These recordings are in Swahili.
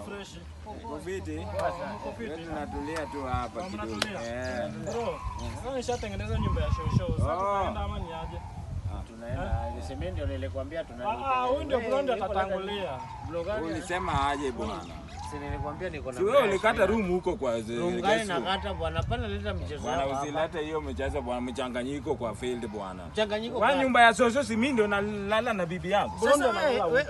Fresh. Covid. Tunatulia tu hapa kidogo. Bro. Sasa nishatengeneza nyumba ya show. Sasa tunaenda ama ni aje? Tunaenda. Niseme ndio nilikwambia tunaenda. Huyu ndio bro ndio atatangulia. Ulisema aje bwana? Si nilikwambia niko na. Wewe ulikata room huko kwa room gani nakata bwana? Pana leta mchezo. Bwana usilete hiyo mchezo bwana, mchanganyiko kwa field bwana. Mchanganyiko kwa nyumba ya soso si mimi ndio nalala na bibi yangu. Sasa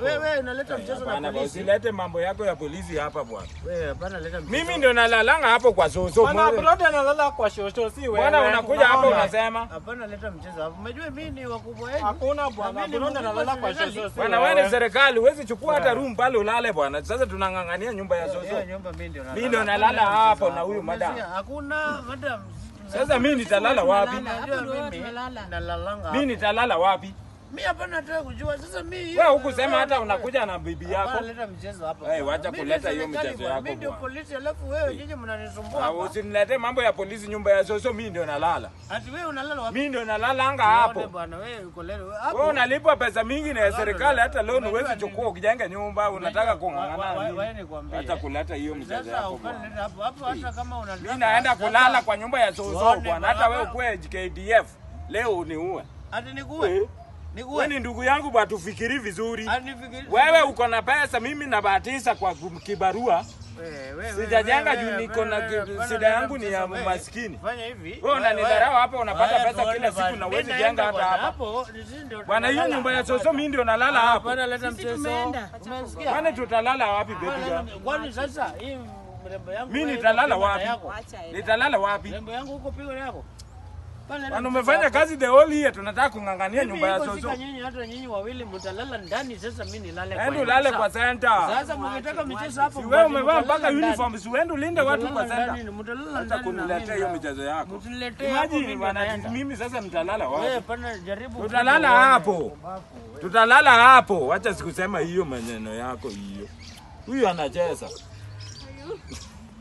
wewe unaleta mchezo na polisi. Usilete mambo yako ya polisi hapa bwana. Wewe hapana leta mchezo. Mimi ndio nalalanga hapo kwa soso. Bwana brother analala kwa show si wewe. Bwana unakuja hapo unasema? Hapana leta mchezo hapo. Umejua mimi ni wakubwa wenu. Hakuna bwana. Brother analala kwa show si. Bwana wewe ni serikali, huwezi chukua hata room pale ulale bwana. Sasa tunangangania nyumba ya soso. Mimi ndio nalala hapo na huyu madam. Hakuna madam. Sasa mimi nitalala wapi? Mimi nitalala wapi? Mimi hapa nataka kujua sasa mimi. Wewe hukusema hata unakuja na bibi yako. Hapana leta mchezo hapa. Wacha kuleta hiyo mchezo yako. Mimi ndio polisi alafu wewe nyinyi mnanisumbua hapa. Usinilete mambo ya polisi nyumba ya soso, mimi ndio nalala. Ati wewe unalala wapi? Mimi ndio nalalanga hapo. Bwana wewe uko leo hapo. Wewe unalipwa pesa mingi na serikali, hata loan huwezi chukua ukijenga nyumba, unataka kungangana nini? Wewe nikwambie. Hata kuleta hiyo mchezo yako. Hapo hata kama unalala. Mimi naenda kulala kwa nyumba ya soso bwana, hata wewe ukue KDF leo uniue. Ati nikuue? Wewe ni ndugu yangu bwana, tufikiri vizuri. Wewe uko na pesa, mimi nabahatisha kwa kibarua. Sijajenga juu niko na shida yangu ni ya maskini. Fanya hivi. Wewe unanidharau hapa, unapata pesa kila siku na uwezi jenga hata hapa. Bwana hiyo nyumba ya soso mimi ndio nalala hapo. Bwana leta mchezo. Umesikia? Kwani tutalala wapi baby? Kwani sasa hii mrembo yangu mimi nitalala wapi? Nitalala wapi? Mrembo yangu huko pigo yako. Bwana umefanya kazi the whole year, tunataka kungangania nyumba ya soso. Nyinyi hata nyinyi wawili mtalala ndani, sasa mimi nilale kwa. Endo lale kwa center. Sasa mngetaka mchezo hapo. Wewe umevaa mpaka uniform, si uende ulinde watu kwa center. Mtalala hata kuniletea hiyo michezo yako. Mtuniletee imagine bwana, mimi sasa nitalala wapi? Wewe pana jaribu. Tutalala hapo. Tutalala hapo. Acha sikusema hiyo maneno yako hiyo. Huyu anacheza.